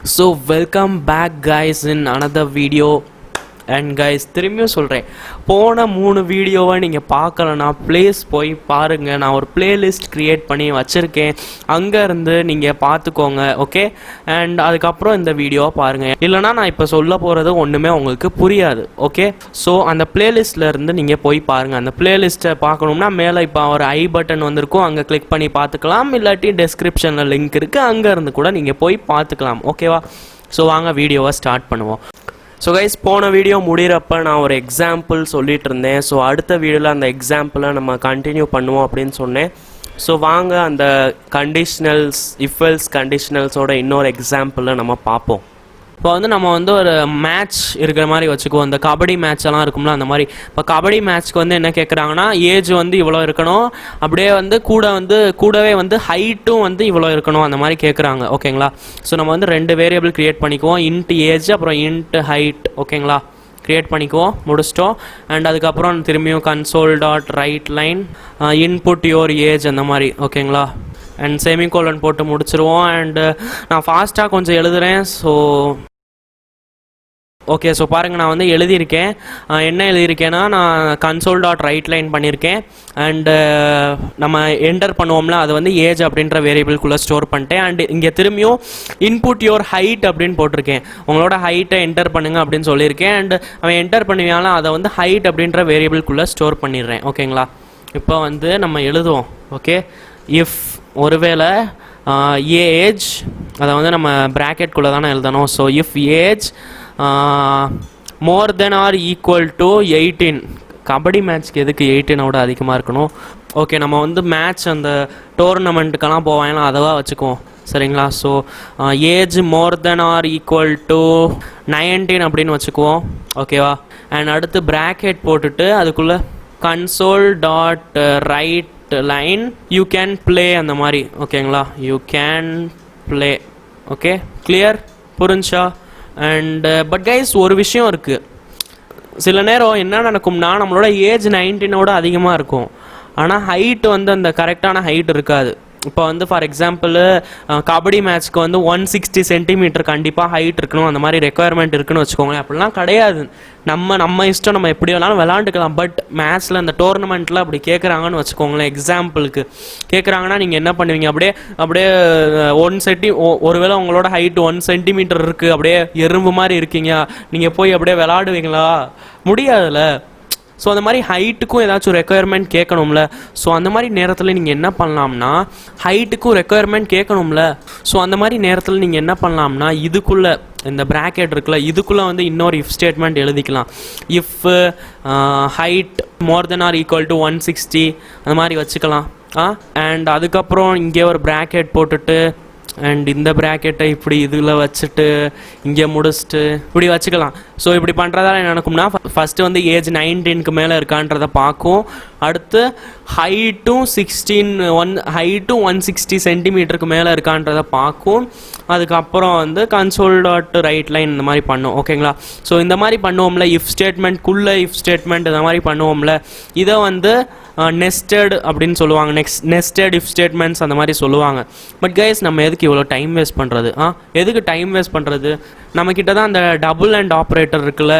So welcome back guys in another video. And guys, திரும்பியும் சொல்கிறேன், போன 3 வீடியோவை நீங்கள் பார்க்கலன்னா ப்ளீஸ் போய் பாருங்கள். நான் ஒரு பிளேலிஸ்ட் க்ரியேட் பண்ணி வச்சுருக்கேன், அங்கேருந்து நீங்கள் பார்த்துக்கோங்க. ஓகே, அண்ட் அதுக்கப்புறம் இந்த வீடியோவை பாருங்கள். இல்லைனா நான் இப்போ சொல்ல போகிறது ஒன்றுமே உங்களுக்கு புரியாது. ஓகே, ஸோ அந்த பிளேலிஸ்ட்லேருந்து நீங்கள் போய் பாருங்கள். அந்த பிளேலிஸ்ட்டை பார்க்கணும்னா மேலே இப்போ ஒரு ஐ பட்டன் வந்திருக்கும், அங்கே கிளிக் பண்ணி பார்த்துக்கலாம். இல்லாட்டி டெஸ்கிரிப்ஷனில் லிங்க் இருக்குது, அங்கேருந்து கூட நீங்கள் போய் பார்த்துக்கலாம். ஓகேவா? ஸோ வாங்க வீடியோவை ஸ்டார்ட் பண்ணுவோம். ஸோ கைஸ், போன வீடியோ முடிகிறப்ப நான் ஒரு எக்ஸாம்பிள் சொல்லிட்டு இருந்தேன். ஸோ அடுத்த வீடியோவில் அந்த எக்ஸாம்பிளை நம்ம கண்டினியூ பண்ணுவோம் அப்படின்னு சொன்னேன். ஸோ வாங்க அந்த கண்டிஷனல்ஸ், இஃப் எல்ஸ் கண்டிஷனல்ஸோட இன்னொரு எக்ஸாம்பிளை நம்ம பார்ப்போம். இப்போ நம்ம ஒரு மேட்ச் இருக்கிற மாதிரி வச்சுக்குவோம். இந்த கபடி மேட்ச் எல்லாம் இருக்கும்ல, அந்த மாதிரி. இப்போ கபடி மேட்ச்க்கு என்ன கேட்குறாங்கன்னா, ஏஜ் இவ்வளோ இருக்கணும், அப்படியே கூடவே ஹைட்டும் இவ்வளோ இருக்கணும், அந்த மாதிரி கேட்குறாங்க. ஓகேங்களா? ஸோ நம்ம 2 வேரியபிள் க்ரியேட் பண்ணிக்குவோம், இன்ட் ஏஜ் அப்புறம் இன்ட் ஹைட். ஓகேங்களா? க்ரியேட் பண்ணிக்குவோம், முடிச்சிட்டோம். அண்ட் அதுக்கப்புறம் திரும்பியும் console.writeLine இன்புட் யோர் ஏஜ் அந்த மாதிரி. ஓகேங்களா? அண்ட் செமிகோலன் போட்டு முடிச்சிருவோம். அண்டு நான் ஃபாஸ்ட்டாக கொஞ்சம் எழுதுகிறேன். ஸோ ஓகே, ஸோ பாருங்கள், நான் எழுதியிருக்கேன். என்ன எழுதியிருக்கேன்னா, நான் console.writeLine பண்ணியிருக்கேன். அண்டு நம்ம என்டர் பண்ணுவோம்ல, அது ஏஜ் அப்படின்ற வேரியபிள்குள்ளே ஸ்டோர் பண்ணிட்டேன். அண்டு இங்கே திரும்பியும் இன்புட் யோர் ஹைட் அப்படின்னு போட்டிருக்கேன். உங்களோட ஹைட்டை என்டர் பண்ணுங்க அப்படின்னு சொல்லியிருக்கேன். அண்டு அவன் என்டர் பண்ணுவாங்களா, அதை ஹைட் அப்படின்ற வேரியபிள்குள்ளே ஸ்டோர் பண்ணிடுறேன். ஓகேங்களா? இப்போ நம்ம எழுதுவோம். ஓகே, இஃப் ஒருவேளை ஏஜ், அதை நம்ம ப்ராக்கெட்குள்ளே தானே எழுதணும். So if age more then or equal to 18. Kabaddi மேட்ச்க்கு எதுக்கு 18ஓட அதிகமாக இருக்கணும்? ஓகே, நம்ம மேட்ச் அந்த டோர்னமெண்ட்டுக்கெல்லாம் போவாங்க, அதவா வச்சுக்குவோம். சரிங்களா? So age more then or equal to 19 அப்படின்னு வச்சுக்குவோம். ஓகேவா? அண்ட் அடுத்து ப்ராக்கெட் போட்டுட்டு அதுக்குள்ளே console.writeLine யூ கேன் ப்ளே அந்த மாதிரி. ஓகேங்களா? You can play. Okay, clear? புரிஞ்சா? அண்ட் பட் கைஸ், ஒரு விஷயம் இருக்குது. சில நேரம் என்ன நடக்கும்னா, நம்மளோட ஏஜ் 19ஓட அதிகமாக இருக்கும், ஆனால் ஹைட் அந்த கரெக்டான ஹைட் இருக்காது. இப்போ ஃபார் எக்ஸாம்பிள் கபடி மேட்ச்க்கு 160 சென்டிமீட்டர் கண்டிப்பாக ஹைட் இருக்கணும், அந்த மாதிரி ரெக்குயர்மெண்ட் இருக்குன்னு வச்சுக்கோங்களேன். அப்படிலாம் கிடையாது. நம்ம இஷ்டம், நம்ம எப்படி வேணாலும் விளாண்டுக்கலாம். பட் மேட்ச்சில் அந்த டோர்னமெண்ட்டில் அப்படி கேட்குறாங்கன்னு வச்சுக்கோங்களேன். எக்ஸாம்பிளுக்கு கேட்குறாங்கன்னா நீங்கள் என்ன பண்ணுவீங்க? அப்படியே 1 ஒருவேளை உங்களோட ஹைட் 1 சென்டிமீட்டர் இருக்குது, அப்படியே எறும்பு மாதிரி இருக்கீங்க, நீங்கள் போய் அப்படியே விளாடுவீங்களா? முடியாதுல்ல. ஸோ அந்த மாதிரி ஹைட்டுக்கும் ஏதாச்சும் ரெக்குயர்மெண்ட் கேட்கணும்ல. ஸோ அந்த மாதிரி நேரத்தில் நீங்கள் என்ன பண்ணலாம்னா, ஹைட்டுக்கும் ரெக்குயர்மெண்ட் கேட்கணும்ல. ஸோ அந்த மாதிரி நேரத்தில் நீங்கள் என்ன பண்ணலாம்னா, இதுக்குள்ளே இந்த ப்ராக்கெட் இருக்குல்ல, இதுக்குள்ளே இன்னொரு இஃப் ஸ்டேட்மெண்ட் எழுதிக்கலாம். If height more then or equal to 160 அந்த மாதிரி வச்சுக்கலாம். அண்ட் அதுக்கப்புறம் இங்கே ஒரு ப்ராக்கெட் போட்டுட்டு, அண்ட் இந்த ப்ராக்கெட்டை இப்படி இதில் வச்சுட்டு இங்கே முடிச்சுட்டு இப்படி வச்சுக்கலாம். ஸோ இப்படி பண்ணுறதால என்ன நடக்கும்னா, ஃபஸ்ட்டு ஏஜ் 19க்கு மேலே இருக்கான்றதை பார்க்கும். அடுத்து ஹைட்டும் 160 சென்டிமீட்டருக்கு மேலே இருக்கான்றதை பார்க்கும். அதுக்கப்புறம் console.writeLine இந்த மாதிரி பண்ணும். ஓகேங்களா? ஸோ இந்த மாதிரி பண்ணுவோம்ல, இஃப் ஸ்டேட்மெண்ட்குள்ளே இஃப் ஸ்டேட்மெண்ட் இந்த மாதிரி பண்ணுவோம்ல, இதை நெஸ்டட் அப்படின்னு சொல்லுவாங்க. நெஸ்டட் இஃப் ஸ்டேட்மெண்ட்ஸ் அந்த மாதிரி சொல்லுவாங்க. பட் கைஸ், நம்ம எதுக்கு இவ்வளோ டைம் வேஸ்ட் பண்ணுறது? எதுக்கு டைம் வேஸ்ட் பண்ணுறது? நம்மக்கிட்ட தான் அந்த டபுள் அண்ட் ஆப்ரேட்டர் இருக்குல்ல,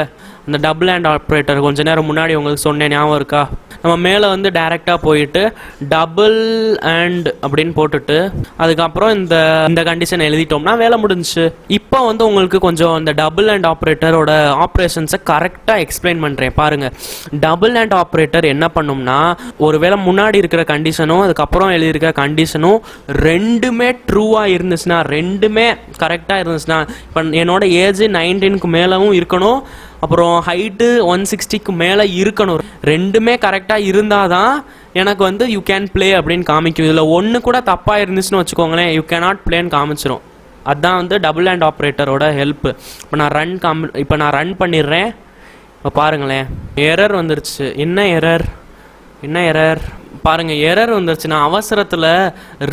அந்த டபுள் அண்ட் ஆப்ரேட்டர் கொஞ்சம் நேரம் முன்னாடி உங்களுக்கு சொன்னேன், ஞாபகம் இருக்கா? நம்ம மேலே டேரெக்டாக போயிட்டு டபுள் அண்ட் அப்படின்னு போட்டுட்டு அதுக்கப்புறம் இந்த கண்டிஷன் எழுதிட்டோம்னா வேலை முடிஞ்சிச்சு. இப்போ உங்களுக்கு கொஞ்சம் இந்த டபுள் அண்ட் ஆப்ரேட்டரோட ஆப்ரேஷன்ஸை கரெக்டாக எக்ஸ்பிளைன் பண்ணுறேன் பாருங்கள். டபுள் அண்ட் ஆப்ரேட்டர் என்ன பண்ணும்னா, ஒருவேளை முன்னாடி இருக்கிற கண்டிஷனும் அதுக்கப்புறம் எழுதியிருக்கிற கண்டிஷனும் ரெண்டுமே ட்ரூவாக இருந்துச்சுன்னா, ரெண்டுமே கரெக்டாக இருந்துச்சுன்னா, இப்போ என்னோட ஏஜ் 19க்கு மேலவும் இருக்கணும், அப்புறம் ஹைட்டு 160க்கு மேலே இருக்கணும், ரெண்டுமே கரெக்டாக இருந்தால் தான் எனக்கு யூ கேன் ப்ளே அப்படின்னு காமிக்கும். இதில் ஒன்று கூட தப்பாக இருந்துச்சுன்னு வச்சுக்கோங்களேன், யூ கேனாட் ப்ளேன்னு காமிச்சிரும். அதுதான் டபுள் அண்ட் ஆப்ரேட்டரோட ஹெல்ப்பு. இப்போ நான் ரன் பண்ணிடுறேன். இப்போ பாருங்களேன், எரர் வந்துருச்சு. என்ன எரர் பாருங்கள், எரர் வந்துருச்சு. நான் அவசரத்தில்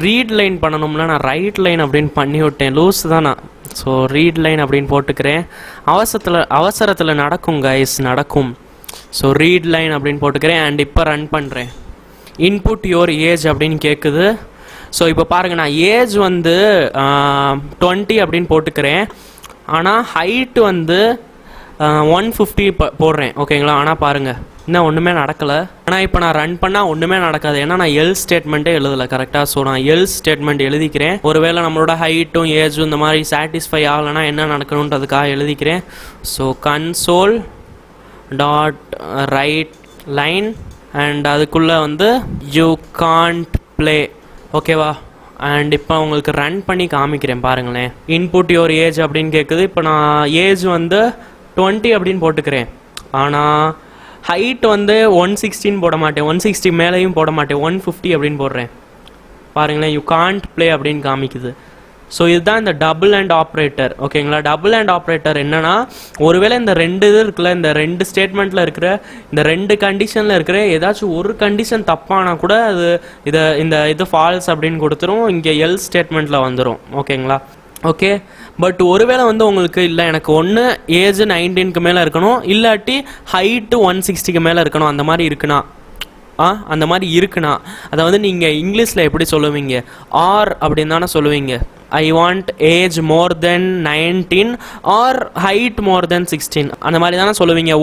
ரீட் லைன் பண்ணணும்னா நான் ரைட் லைன் அப்படின்னு பண்ணி விட்டேன். லூஸ் தான் நான். ஸோ ரீட் லைன் அப்படின்னு போட்டுக்கிறேன். அவசரத்தில் நடக்கும் கைஸ், நடக்கும். ஸோ ரீட் லைன் அப்படின்னு போட்டுக்கிறேன். அண்ட் இப்போ ரன் பண்ணுறேன். இன்புட் யோர் ஏஜ் அப்படின்னு கேட்குது. ஸோ இப்போ பாருங்கள், நான் ஏஜ் வந்து 20 அப்படின்னு போட்டுக்கிறேன். ஆனால் ஹைட்டு வந்து 150 போடுறேன். ஓகேங்களா? ஆனால் பாருங்கள், இன்னும் ஒன்றுமே நடக்கலை. ஆனால் இப்போ நான் ரன் பண்ணால் ஒன்றுமே நடக்காது. ஏன்னா நான் எல் ஸ்டேட்மெண்ட்டே எழுதலை கரெக்டாக. ஸோ நான் எல் ஸ்டேட்மெண்ட் எழுதிக்கிறேன். ஒருவேளை நம்மளோட ஹைட்டும் ஏஜும் இந்த மாதிரி சாட்டிஸ்ஃபை ஆகலைன்னா என்ன நடக்கணுன்றதுக்காக எழுதிக்கிறேன். So console dot right line and அதுக்குள்ளே வந்து யூ கான்ட் ப்ளே. ஓகேவா? அண்ட் இப்போ உங்களுக்கு ரன் பண்ணி காமிக்கிறேன் பாருங்களேன். இன்புட் யுவர் ஏஜ் அப்படின்னு கேட்குது. இப்போ நான் ஏஜ் வந்து 20 அப்படின்னு போட்டுக்கிறேன். ஆனால் ஹைட் வந்து 116 போட மாட்டேன், 160 மேலேயும் போட மாட்டேன், 150 அப்படின்னு போடுறேன். பாருங்களேன், யூ கான்ட் ப்ளே அப்படின்னு காமிக்குது. ஸோ இதுதான் இந்த டபுள் அண்ட் ஆப்ரேட்டர். ஓகேங்களா? டபுள் அண்ட் ஆப்ரேட்டர் என்னன்னா, ஒருவேளை இந்த ரெண்டு இது இருக்குல்ல, இந்த ரெண்டு ஸ்டேட்மெண்ட்டில் இருக்கிற இந்த ரெண்டு கண்டிஷனில் இருக்கிற ஏதாச்சும் ஒரு கண்டிஷன் தப்பானா கூட அது இது ஃபால்ஸ் அப்படின்னு கொடுத்துரும். இங்கே எல் ஸ்டேட்மெண்ட்டில் வந்துடும். ஓகேங்களா? ஓகே. பட் ஒருவேளை வந்து உங்களுக்கு இல்லை, எனக்கு ஒன்று ஏஜ் 19க்கு மேலே இருக்கணும், இல்லாட்டி ஹைட்டு 160க்கு மேலே இருக்கணும், அந்த மாதிரி இருக்குன்னா அந்த மாதிரி இருக்குன்னா அதை வந்து நீங்கள் இங்கிலீஷில் எப்படி சொல்லுவீங்க? ஆர் அப்படின்னு தானே சொல்லுவீங்க. I want age more then 19 or height more then 16 அந்த மாதிரி தானே சொல்லுவீங்க.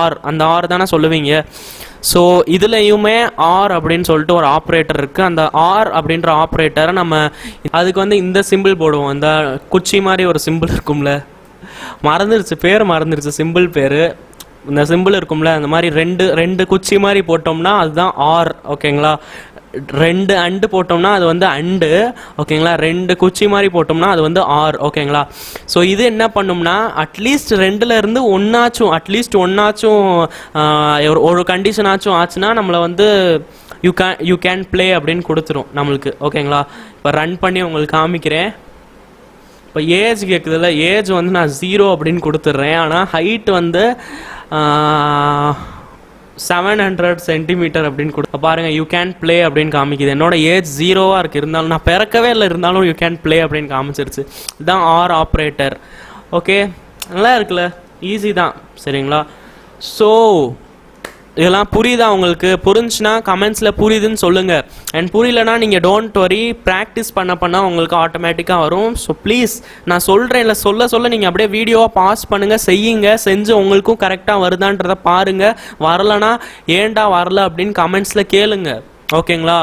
ஆர் அந்த ஆர் தானே சொல்லுவீங்க. ஸோ இதுலேயுமே ஆர் அப்படின்னு சொல்லிட்டு ஒரு ஆப்ரேட்டர் இருக்குது. அந்த ஆர் அப்படின்ற ஆப்ரேட்டரை நம்ம அதுக்கு வந்து இந்த சிம்பிள் போடுவோம். இந்த குச்சி மாதிரி ஒரு சிம்பிள் இருக்கும்ல, மறந்துருச்சு சிம்பிள் பேர். இந்த சிம்பிள் இருக்கும்ல, அந்த மாதிரி ரெண்டு குச்சி மாதிரி போட்டோம்னா அதுதான் ஆர். ஓகேங்களா? 2 அண்டு போட்டோம்னா அது வந்து அண்டு. ஓகேங்களா? 2 குச்சி மாதிரி போட்டோம்னா அது வந்து ஆர். ஓகேங்களா? ஸோ இது என்ன பண்ணும்னா, அட்லீஸ்ட் 2ல் இருந்து ஒன்றாச்சும் ஒரு கண்டிஷனாச்சும் ஆச்சுன்னா நம்மளை வந்து யூ கேன் ப்ளே அப்படின்னு கொடுத்துரும் நம்மளுக்கு. ஓகேங்களா? இப்போ ரன் பண்ணி உங்களுக்கு காமிக்கிறேன். இப்போ ஏஜ் கேட்குதுல்ல, ஏஜ் வந்து நான் 0 அப்படின்னு கொடுத்துட்றேன். ஆனால் ஹைட் வந்து 700 சென்டிமீட்டர் அப்படின்னு கொடுத்து பாருங்கள், யூ கேன் ப்ளே அப்படின்னு காமிக்குது. என்னோட ஏஜ் 0வாக இருக்குது, இருந்தாலும் நான் பிறக்கவே இல்லை, இருந்தாலும் யூ கேன் ப்ளே அப்படின்னு காமிச்சிருச்சு. இதுதான் ஆர் ஆப்ரேட்டர். ஓகே, நல்லா இருக்குல்ல, ஈஸி தான். சரிங்களா? ஸோ இதெல்லாம் புரியுதா உங்களுக்கு? புரிஞ்சுன்னா கமெண்ட்ஸில் புரியுதுன்னு சொல்லுங்கள். அண்ட் புரியலனா நீங்கள் டோன்ட் வரி, ப்ராக்டிஸ் பண்ண உங்களுக்கு ஆட்டோமேட்டிக்காக வரும். ஸோ ப்ளீஸ், நான் சொல்கிறேன் இல்லை, சொல்ல நீங்கள் அப்படியே வீடியோவாக பாஸ் பண்ணுங்கள், செஞ்சு உங்களுக்கும் கரெக்டாக வருதான்றதை பாருங்கள். வரலனா ஏன்டா வரல அப்படின்னு கமெண்ட்ஸில் கேளுங்க. ஓகேங்களா?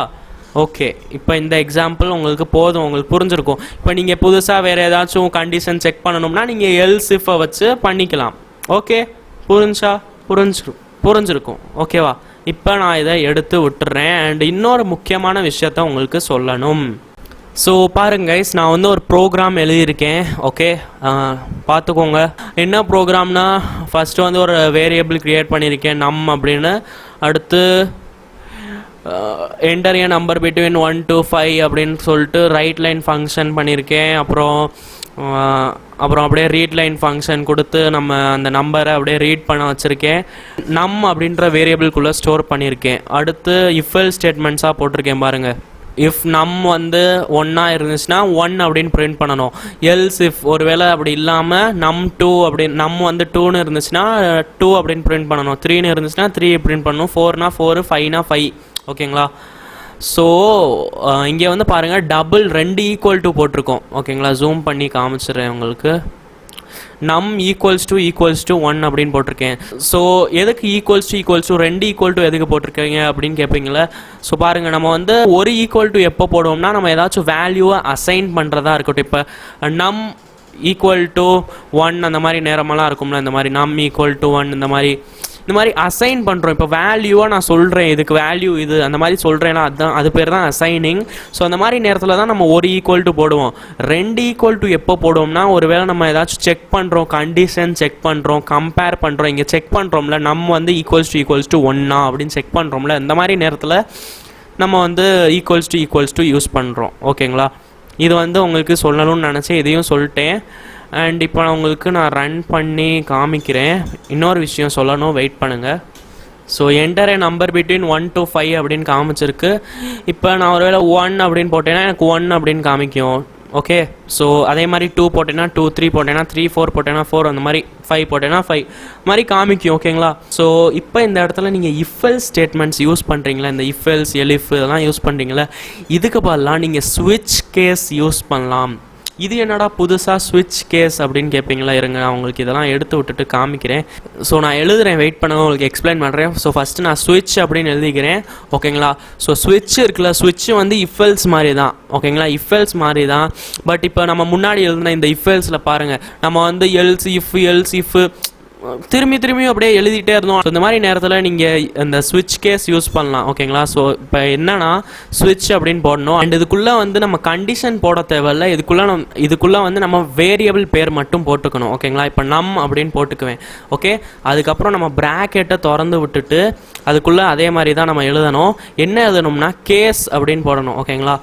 ஓகே, இப்போ இந்த எக்ஸாம்பிள் உங்களுக்கு போதும், உங்களுக்கு புரிஞ்சிருக்கும். இப்போ நீங்கள் புதுசாக வேறு ஏதாச்சும் கண்டிஷன் செக் பண்ணணும்னா நீங்கள் எல்ஸ் இஃப்பை வச்சு பண்ணிக்கலாம். ஓகே, புரிஞ்சிருக்கும். ஓகேவா? இப்போ நான் இதை எடுத்து விட்டுறேன். அண்ட் இன்னொரு முக்கியமான விஷயத்த உங்களுக்கு சொல்லணும். ஸோ பாருங்க கைஸ், நான் வந்து ஒரு ப்ரோக்ராம் எழுதியிருக்கேன். ஓகே, பார்த்துக்கோங்க. என்ன ப்ரோக்ராம்னா, ஃபஸ்ட்டு வந்து ஒரு வேரியபிள் க்ரியேட் பண்ணியிருக்கேன் நம் அப்படின்னு. அடுத்து enter A number between 1 to 5 அப்படின்னு சொல்லிட்டு ரைட் லைன் ஃபங்க்ஷன் பண்ணியிருக்கேன். அப்புறம் அப்படியே ரீட் லைன் ஃபங்க்ஷன் கொடுத்து நம்ம அந்த நம்பரை அப்படியே ரீட் பண்ண வச்சுருக்கேன். நம் அப்படின்ற வேரியபிள்குள்ளே ஸ்டோர் பண்ணியிருக்கேன். அடுத்து இஃப்-எல் ஸ்டேட்மெண்ட்ஸாக போட்டிருக்கேன் பாருங்கள். இஃப் நம் வந்து 1 இருந்துச்சுன்னா 1 அப்படின்னு பிரிண்ட் பண்ணணும். எல்ஸ் இஃப் ஒருவேளை அப்படி இல்லாமல் நம் 2 அப்படின்னு, நம் வந்து 2ன்னு இருந்துச்சுன்னா 2 அப்படின்னு பிரிண்ட் பண்ணணும். 3ன்னு இருந்துச்சுன்னா 3 பிரிண்ட் பண்ணணும். 4னா 4, 5னா 5. ஓகேங்களா? ஸோ இங்கே வந்து பாருங்கள், டபுள் 2 ஈக்குவல் டு போட்டிருக்கோம். ஓகேங்களா? ஜூம் பண்ணி காமிச்சிடுறேன் உங்களுக்கு. நம் ஈக்குவல்ஸ் டு 1 அப்படின்னு போட்டிருக்கேன். ஸோ எதுக்கு ஈக்குவல்ஸ் டு 2 ஈக்குவல் டு எதுக்கு போட்டிருக்கீங்க அப்படின்னு கேட்பீங்களே. ஸோ பாருங்கள், நம்ம வந்து ஒரு ஈக்குவல் டு எப்போ போடுவோம்னா, நம்ம ஏதாச்சும் வேல்யூவை அசைன் பண்ணுறதா இருக்கட்டும். இப்போ நம் ஈக்குவல் டு 1 அந்த மாதிரி நேரமெல்லாம் இருக்கும்ல, இந்த மாதிரி நம் ஈக்குவல் டு 1 இந்த மாதிரி அசைன் பண்ணுறோம். இப்போ வேல்யூவாக நான் சொல்கிறேன், இதுக்கு வேல்யூ இது அந்த மாதிரி சொல்கிறேன்னா அது பேர் தான் அசைனிங். ஸோ அந்த மாதிரி நேரத்தில் தான் நம்ம ஒரு ஈக்குவல் டு போடுவோம். 2 ஈக்குவல் டு எப்போ போடுவோம்னா, ஒருவேளை நம்ம ஏதாச்சும் செக் பண்ணுறோம், கண்டிஷன் செக் பண்ணுறோம், கம்பேர் பண்ணுறோம். இங்கே செக் பண்ணுறோம்ல, நம்ம வந்து ஈக்குவல்ஸ் டு 1 அப்படின்னு செக் பண்ணுறோம்ல, இந்த மாதிரி நேரத்தில் நம்ம வந்து ஈக்குவல்ஸ் டு யூஸ் பண்ணுறோம். ஓகேங்களா? இது வந்து உங்களுக்கு சொல்லணும்னு நினச்சேன், இதையும் சொல்லிட்டேன். அண்ட் இப்போ உங்களுக்கு நான் ரன் பண்ணி காமிக்கிறேன். இன்னொரு விஷயம் சொல்லணும், வெயிட் பண்ணுங்கள். So enter A number between 1 to 5 அப்படின்னு காமிச்சிருக்கு. இப்போ நான் ஒருவேளை 1 அப்படின்னு போட்டேன்னா எனக்கு 1 அப்படின்னு காமிக்கும். ஓகே. ஸோ அதே மாதிரி 2 போட்டேன்னா 2, 3 போட்டேன்னா 3, 4 போட்டேன்னா 4, அந்த மாதிரி 5 போட்டேன்னா 5 மாதிரி காமிக்கும். ஓகேங்களா. ஸோ இப்போ இந்த இடத்துல நீங்கள் இஃப்எல்ஸ் ஸ்டேட்மெண்ட்ஸ் யூஸ் பண்ணுறீங்களா, இந்த இஃப்எல்ஸ் எலிஃப் இதெல்லாம் யூஸ் பண்ணுறீங்களா, இதுக்கு பதிலாக நீங்கள் ஸ்விட்ச் கேஸ் யூஸ் பண்ணலாம். இது என்னடா புதுசாக ஸ்விட்ச் கேஸ் அப்படின்னு கேட்பீங்களா? இருங்க, நான் உங்களுக்கு இதெல்லாம் எடுத்து விட்டுட்டு காமிக்கிறேன். ஸோ நான் எழுதுகிறேன், வெயிட் பண்ண, உங்களுக்கு எக்ஸ்பிளைன் பண்ணுறேன். ஸோ ஃபஸ்ட்டு நான் ஸ்விட்ச் அப்படின்னு எழுதிக்கிறேன். ஓகேங்களா. ஸோ ஸ்விட்ச் இருக்குல்ல, ஸ்விட்ச் வந்து இஃப்எல்ஸ் மாதிரி தான். ஓகேங்களா, இஃப்எல்ஸ் மாதிரி தான். பட் இப்போ நம்ம முன்னாடி எழுதுன இந்த இஃப்எல்ஸில் பாருங்கள், நம்ம வந்து எல்ஸ் இஃப் திரும்பி அப்படியே எழுதிட்டே இருந்தோம். ஸோ இந்த மாதிரி நேரத்தில் நீங்கள் இந்த ஸ்விட்ச் கேஸ் யூஸ் பண்ணலாம். ஓகேங்களா. ஸோ இப்போ என்னன்னா ஸ்விட்ச் அப்படின்னு போடணும். அண்ட் இதுக்குள்ளே வந்து நம்ம கண்டிஷன் போட தேவையில்ல. இதுக்குள்ளே வந்து நம்ம வேரியபிள் பேர் மட்டும் போட்டுக்கணும். ஓகேங்களா. இப்போ நம் அப்படின்னு போட்டுக்குவேன். ஓகே. அதுக்கப்புறம் நம்ம ப்ராக்கெட்டை திறந்து விட்டுட்டு அதுக்குள்ளே அதே மாதிரி தான் நம்ம எழுதணும். என்ன எழுதணும்னா கேஸ் அப்படின்னு போடணும். ஓகேங்களா.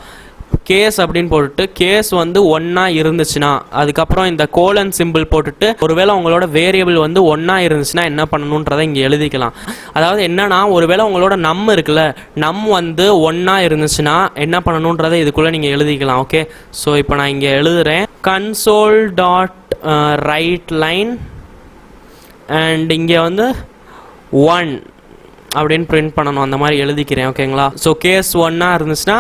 கேஸ் அப்படின்னு போட்டுட்டு கேஸ் வந்து 1 இருந்துச்சுன்னா அதுக்கப்புறம் இந்த கோலன் சிம்பிள் போட்டுட்டு ஒருவேளை உங்களோட வேரியபிள் வந்து 1 இருந்துச்சுன்னா என்ன பண்ணணுன்றதை இங்கே எழுதிக்கலாம். அதாவது என்னன்னா ஒருவேளை உங்களோட நம் இருக்குல்ல, நம் வந்து 1 இருந்துச்சுன்னா என்ன பண்ணணுன்றதை இதுக்குள்ளே நீங்கள் எழுதிக்கலாம். ஓகே. ஸோ இப்போ நான் இங்கே எழுதுகிறேன் console.writeLine அண்ட் இங்கே வந்து 1 அப்படின்னு பிரிண்ட் பண்ணணும். அந்த மாதிரி எழுதிக்கிறேன். ஓகேங்களா. ஸோ கேஸ் 1 இருந்துச்சுன்னா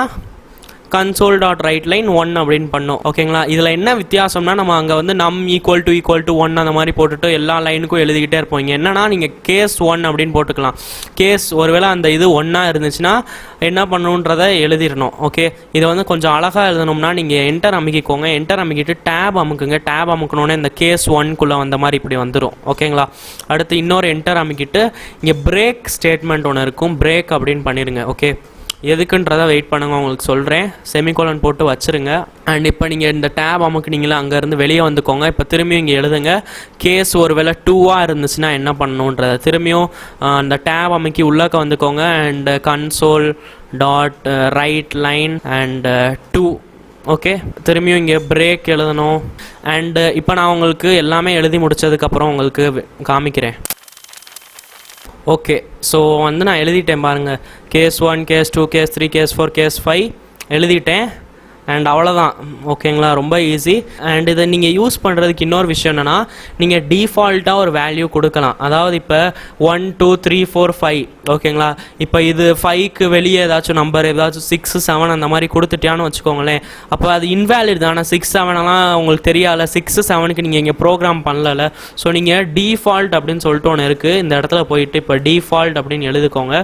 console.writeLine 1 அப்படின்னு பண்ணோம். ஓகேங்களா. இதில் என்ன வித்தியாசம்னா நம்ம அங்கே வந்து நம் ஈக்குவல் டு 1 அந்த மாதிரி போட்டுட்டு எல்லா லைனுக்கும் எழுதிக்கிட்டே இருப்போம். இங்கே என்னன்னா நீங்கள் கேஸ் 1 அப்படின்னு போட்டுக்கலாம். கேஸ் ஒருவேளை அந்த இது 1 இருந்துச்சுன்னா என்ன பண்ணணுன்றதை எழுதிடணும். ஓகே. இதை வந்து கொஞ்சம் அழகாக எழுதணும்னா நீங்கள் என்டர் அமைக்கிக்கோங்க. என்டர் அமைக்கிட்டு டேப் அமுக்குங்க. டேப் அமுக்கணுன்னே இந்த கேஸ் 1 வந்த மாதிரி இப்படி வந்துடும். ஓகேங்களா. அடுத்து இன்னொரு என்டர் அமைக்கிட்டு இங்கே பிரேக் ஸ்டேட்மெண்ட் ஒன்று இருக்கும், பிரேக் அப்படின்னு பண்ணிடுங்க. ஓகே. எதுக்குன்றதை வெயிட் பண்ணுங்க, உங்களுக்கு சொல்கிறேன். செமிகோலன் போட்டு வச்சுருங்க. அண்ட் இப்போ நீங்கள் இந்த டேப் அமுக்குனீங்களா, அங்கேருந்து வெளியே வந்துக்கோங்க. இப்போ திரும்பியும் இங்கே எழுதுங்க கேஸ் ஒருவேளை 2 இருந்துச்சுன்னா என்ன பண்ணணுன்றதை. திரும்பியும் அந்த டேப் அமுக்கி உள்ளக்க வந்துக்கோங்க. And console.writeLine and 2. ஓகே. திரும்பியும் இங்கே பிரேக் எழுதணும். அண்டு இப்போ நான் உங்களுக்கு எல்லாமே எழுதி முடித்ததுக்கப்புறம் உங்களுக்கு காமிக்கிறேன். ஓகே. ஸோ வந்து நான் எழுதிட்டேன் பாருங்கள். Case 1, case 2, case 3, case 4, case 5 எழுதிட்டேன். அண்ட் அவ்வளோதான். ஓகேங்களா. ரொம்ப ஈஸி. அண்ட் இதை நீங்கள் யூஸ் பண்ணுறதுக்கு இன்னொரு விஷயம் என்னென்னா நீங்கள் டிஃபால்ட்டாக ஒரு வேல்யூ கொடுக்கலாம். அதாவது இப்போ 1, 2, 3, 4, 5 ஓகேங்களா. இப்போ இது 5க்கு வெளியே ஏதாச்சும் நம்பர் ஏதாச்சும் 6, 7 அந்த மாதிரி கொடுத்துட்டியான்னு வச்சுக்கோங்களேன். அப்போ அது இன்வேலிட் தானே. 6, 7 உங்களுக்கு தெரியாதுல. 6, 7க்கு நீங்கள் இங்கே ப்ரோக்ராம் பண்ணல. ஸோ நீங்கள் டிஃபால்ட் அப்படின்னு சொல்லிட்டு ஒன்று இருக்குது. இந்த இடத்துல போயிட்டு இப்போ டிஃபால்ட் அப்படின்னு எழுதிக்கோங்க.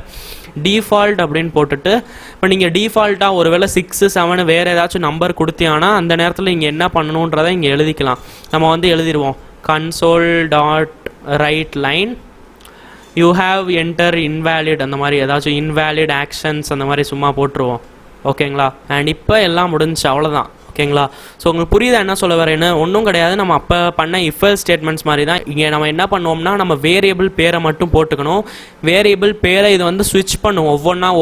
டிஃபால்ட் அப்படின்னு போட்டுட்டு இப்போ நீங்கள் டிஃபால்ட்டாக ஒருவேளை 6, 7 வேறு ஏதாச்சும் நம்பர் கொடுத்தியானா அந்த நேரத்தில் நீங்கள் என்ன பண்ணணுன்றதை இங்கே எழுதிக்கலாம். நம்ம வந்து எழுதிடுவோம் console.writeLine you have enter invalid அந்த மாதிரி ஏதாச்சும் இன்வேலிட் ஆக்ஷன்ஸ் அந்த மாதிரி சும்மா போட்டுருவோம். ஓகேங்களா. அண்ட் இப்போ எல்லாம் முடிஞ்சு, அவ்வளோதான். ஓகேங்களா. ஸோ உங்களுக்கு புரியுதா என்ன சொல்ல வரேன்னு? ஒன்றும் கிடையாது. நம்ம அப்போ பண்ண இஃப்எல்ஸ் ஸ்டேட்மெண்ட்ஸ் மாதிரி தான். இங்கே நம்ம என்ன பண்ணுவோம்னா நம்ம வேரியபிள் பேரை மட்டும் போட்டுக்கணும். வேரியபிள் பேரை இது வந்து ஸ்விட்ச் பண்ணும்.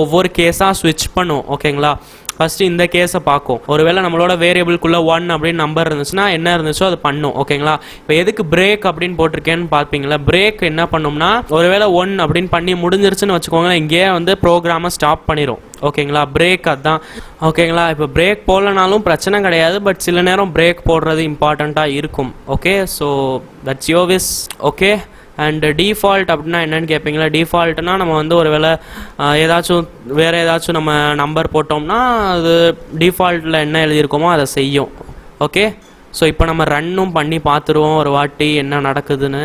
ஒவ்வொரு கேஸாக ஸ்விட்ச் பண்ணும். ஓகேங்களா. ஃபஸ்ட்டு இந்த கேஸை பார்க்கும். ஒருவேளை நம்மளோட வேரியபிள்குள்ளே 1 அப்படின்னு நம்பர் இருந்துச்சுன்னா என்ன இருந்துச்சோ அது பண்ணும். ஓகேங்களா. இப்போ எதுக்கு பிரேக் அப்படின்னு போட்டிருக்கேன்னு பார்ப்பீங்களா. பிரேக் என்ன பண்ணும்னா ஒருவேளை 1 அப்படின்னு பண்ணி முடிஞ்சிருச்சுன்னு வச்சுக்கோங்களேன், இங்கேயே வந்து ப்ரோக்ராமை ஸ்டாப் பண்ணிடும். ஓகேங்களா. பிரேக் அதுதான். ஓகேங்களா. இப்போ பிரேக் போடலனாலும் பிரச்சனை கிடையாது. பட் சில நேரம் பிரேக் போடுறது இம்பார்ட்டண்ட்டாக இருக்கும். Okay. So that's your wish. Okay. And default அப்படின்னா என்னென்னு கேட்பீங்களா. டிஃபால்ட்னா நம்ம வந்து ஒரு வேளை வேறு ஏதாச்சும் நம்ம நம்பர் போட்டோம்னா அது டிஃபால்ட்டில் என்ன எழுதியிருக்கோமோ அதை செய்யும். ஓகே. ஸோ இப்போ நம்ம ரன்னும் பண்ணி பார்த்துருவோம் ஒரு வாட்டி என்ன நடக்குதுன்னு.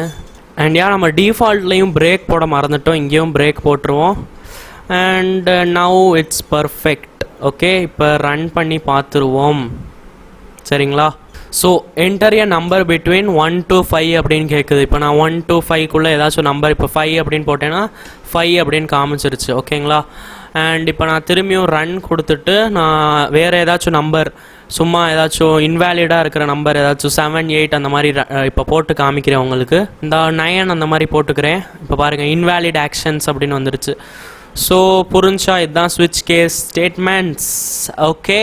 அண்ட் நம்ம டிஃபால்ட்லேயும் பிரேக் போட மறந்துட்டோம், இங்கேயும் பிரேக் போட்டுருவோம். And now it's perfect. Okay. இப்போ ரன் பண்ணி பார்த்துருவோம். சரிங்களா. So enter a number between 1 to 5 அப்படின்னு கேட்குது. இப்போ நான் 1 to 5க்குள்ளே ஏதாச்சும் நம்பர் இப்போ 5 அப்படின்னு போட்டேன்னா 5 அப்படின்னு காமிச்சிருச்சு. ஓகேங்களா. அண்ட் இப்போ நான் திரும்பியும் ரன் கொடுத்துட்டு நான் வேறு ஏதாச்சும் நம்பர் சும்மா ஏதாச்சும் இன்வேலிடாக இருக்கிற நம்பர் ஏதாச்சும் 7, 8 அந்த மாதிரி இப்போ போட்டு காமிக்கிறேன் உங்களுக்கு. இந்த 9 அந்த மாதிரி போட்டுக்கிறேன். இப்போ பாருங்கள் இன்வேலிட் ஆக்ஷன்ஸ் அப்படின்னு வந்துருச்சு. ஸோ புரிஞ்சா இதுதான் ஸ்விட்ச் கேஸ் ஸ்டேட்மெண்ட்ஸ். ஓகே.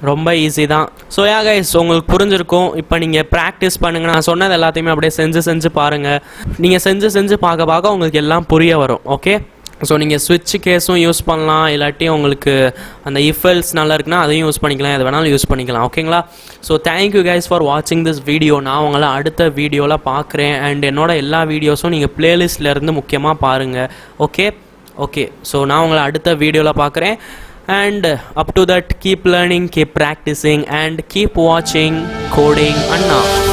ரொம்ப ஈஸி தான். ஸோ கைஸ் உங்களுக்கு புரிஞ்சிருக்கும். இப்போ நீங்கள் ப்ராக்டிஸ் பண்ணுங்கள். நான் சொன்னது எல்லாத்தையுமே அப்படியே செஞ்சு பாருங்கள். நீங்கள் செஞ்சு பார்க்க உங்களுக்கு எல்லாம் புரிய வரும். ஓகே. ஸோ நீங்கள் ஸ்விட்ச் கேஸும் யூஸ் பண்ணலாம், இல்லாட்டி உங்களுக்கு அந்த இஃபெல்ஸ் நல்லா இருக்குன்னா அதையும் யூஸ் பண்ணிக்கலாம், எது வேணாலும் யூஸ் பண்ணிக்கலாம். ஓகேங்களா? ஸோ தேங்க்யூ கைஸ் ஃபார் வாட்சிங் திஸ் வீடியோ. நான் உங்களை அடுத்த வீடியோவில் பார்க்குறேன். அண்ட் என்னோட எல்லா வீடியோஸும் நீங்கள் பிளேலிஸ்ட்லேருந்து முக்கியமாக பாருங்கள். ஓகே ஸோ நான் உங்களை அடுத்த வீடியோவில் பார்க்குறேன். And up to that, keep learning, keep practicing, and keep watching Coding Anna.